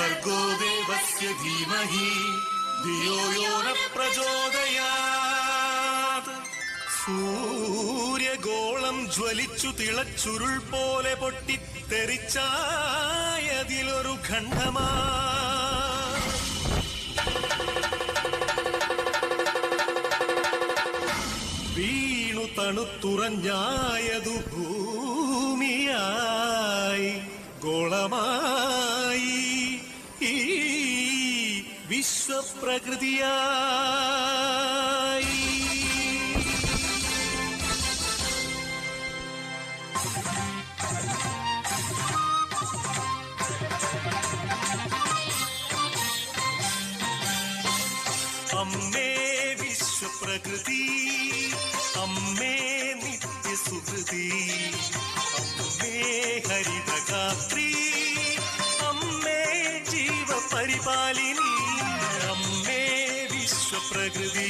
ഭർഗോ ദേവസ്യ ധീമഹി ധിയോ യോ ന പ്രചോദയാത്. സൂര്യഗോളം ജ്വലിച്ചു തിളച്ചുരുൾ പോലെ പൊട്ടിത്തെറിച്ചായതിലൊരു ഖണ്ഡമാ വീണു തണുത്തുറഞ്ഞായതു ഭൂമിയായി ഗോളമായി ഈ വിശ്വപ്രകൃതിയായി. അമ്മേ വിശ്വപ്രകൃതി, അമ്മേ നിത്യസുഹൃതി, അമ്മേ ഹരിതഗാത്രി, അമ്മേ ജീവപരിപാലിനി, അമ്മേ വിശ്വപ്രകൃതി.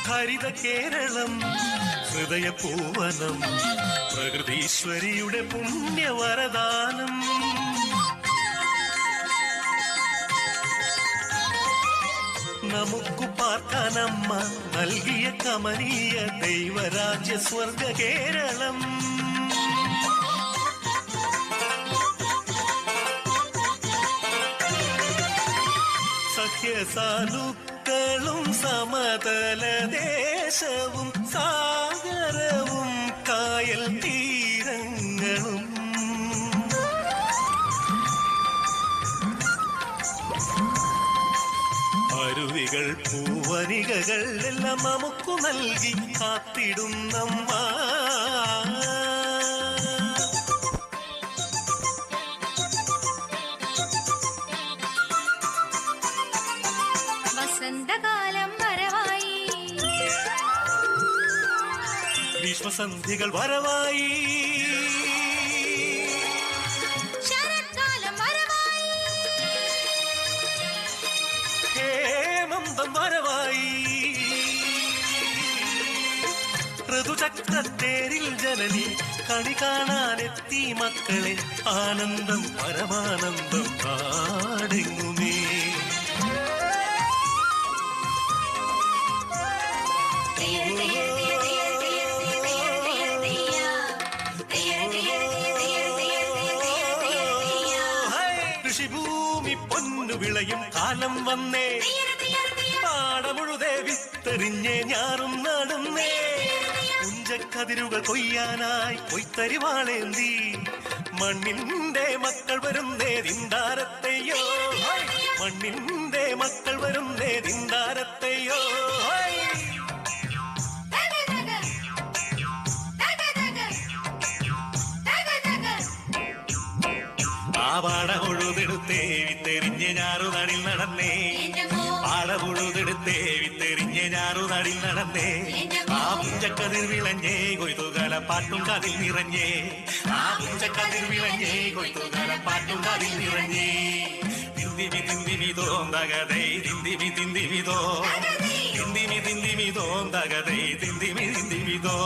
ഹരിത കേരളം ഹൃദയപൂവനം, പ്രകൃതീശ്വരിയുടെ പുണ്യവരദാനം. നമുക്കു പാർക്കാനമ്മ നൽകിയ കമനീയ ദൈവരാജ്യ സ്വർഗ കേരളം. സഖ്യസാനുക്കളും സമതല ദേശവും സാഗരവും കായൽ തീരങ്ങളും അരുവികൾ പൂവനികകൾ എല്ലാം നമുക്കു നൽകി കാത്തിടുന്നമ്മ. വസന്തകാലം വരവായി, ഗ്രീഷ്മസന്ധികൾ വരവായി, ശരത്കാലം വരവായി, ഹേമന്തം വരവായി. ഋതുചക്രത്തേരിൽ ജനനി കണി കാണാനെത്തി മക്കളെ, ആനന്ദം പരമാനന്ദം നാടെങ്ങുമേ. കൃഷിഭൂമി പൊന്നു വിളയും കാലം വന്നേ, പാടമുഴുതേ വിത്തെറിഞ്ഞേ ഞാറും നടുന്നേ. പുഞ്ചക്കതിരുകൾ കൊയ്യാനായി കൊയ്ത്തരിവാളേന്തി മണ്ണിന്റെ മക്കൾ വരുന്നേ ദിന്താരത്തെയോ, മണ്ണിന്റെ മക്കൾ വരുന്നേ ദിന്താരത്തെയോ. പാടമുഴുതെടുത്തേ വിത്തെറിഞ്ഞ് ഞാറുനടിൽ നടന്നേ, പാടമുഴുതെടുത്തേ വിത്തെറിഞ്ഞ് ഞാറുനടിൽ നടന്നേ. ആ പുഞ്ചക്കതിർ വിളഞ്ഞേ കൊയ്ത്തുകാല പാട്ടും കതിൽ നിറഞ്ഞേ, ആ പുഞ്ചക്കതിർ വിളഞ്ഞേ കൊയ്ത്തുകാല പാട്ടും കതിൽ നിറഞ്ഞേ. തിന്തിമി തിന്തിമി തോന്തകതൈ തിന്തിമി തിന്തിമിതോ, തിന്തിമി തിന്തിമി തോന്തകതൈ തിന്തിമി തിന്തിമിതോ.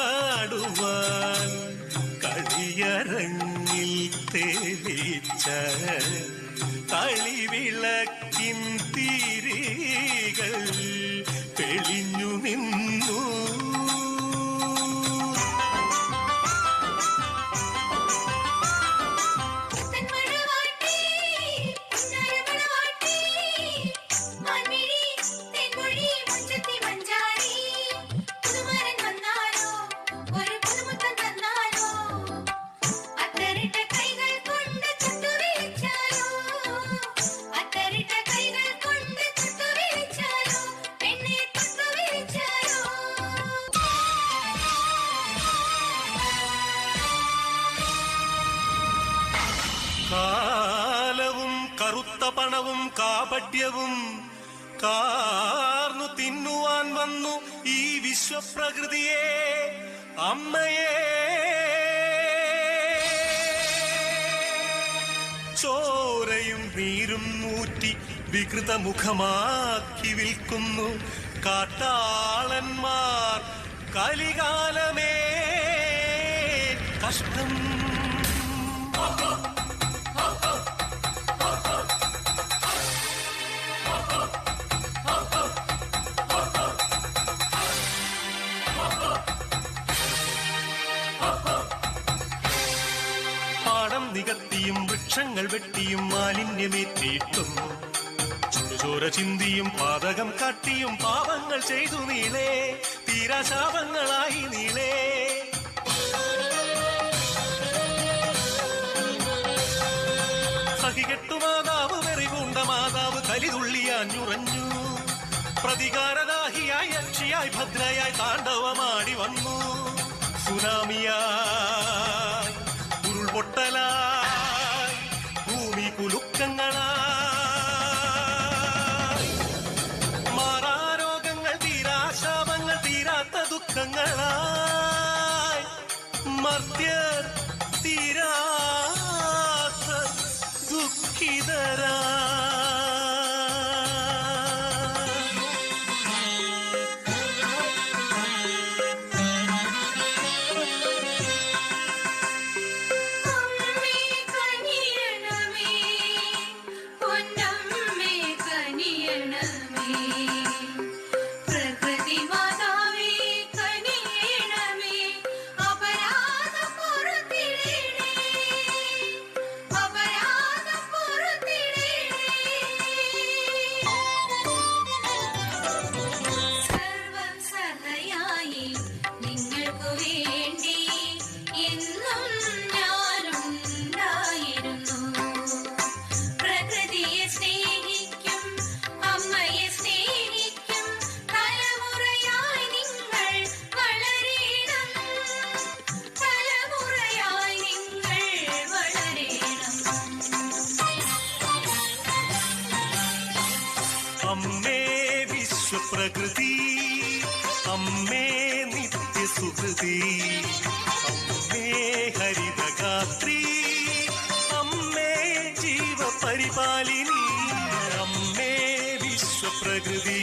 പദമാടുവാൻ കളിയരങ്ങിൽ തെളിച്ച കളിവിളക്കിൻ തിരികൾ തെളിഞ്ഞു നിന്നു. കാപട്യവും കാർന്നു തിന്നുവാൻ വന്നു ഈ വിശ്വപ്രകൃതിയെ അമ്മയെ ചോരയും നീരും നൂറ്റി വികൃതമുഖമാക്കി വിൽക്കുന്നു കാട്ടാളന്മാർ കലികാലമേ കഷ്ടം. പാടം നികത്തിയും വൃക്ഷങ്ങൾ വെട്ടിയും മാലിന്യമേറ്റിയിട്ടും ചുടുചോര ചിന്തിയും പാതകം കാട്ടിയും പാപങ്ങൾ ചെയ്തു നീളേ തീരാശാപങ്ങളായി നീളേ. സഹികെട്ടു മാതാവ് വെറിപൂണ്ട മാതാവ് കലിതുള്ളിയാഞ്ഞുറഞ്ഞു പ്രതികാരദാഹിയായി അക്ഷിയായി ഭദ്രയായി താണ്ഡവമാടി വന്നു. സുനാമിയായി ഉരുൾപൊട്ടലായി ഭൂമി കുലുക്കങ്ങളായി മാറാരോഗങ്ങൾ തീരാശാപങ്ങൾ തീരാത്ത ദുഃഖങ്ങളായി മർത്യർ തീരാത്ത ദുഃഖിതരാ. അമ്മേ വിശ്വപ്രകൃതി അമ്മേ നിത്യസുഹൃതി അമ്മേ ഹരിതഗാത്രി അമ്മേ ജീവപരിപാലിനി അമ്മേ വിശ്വപ്രകൃതി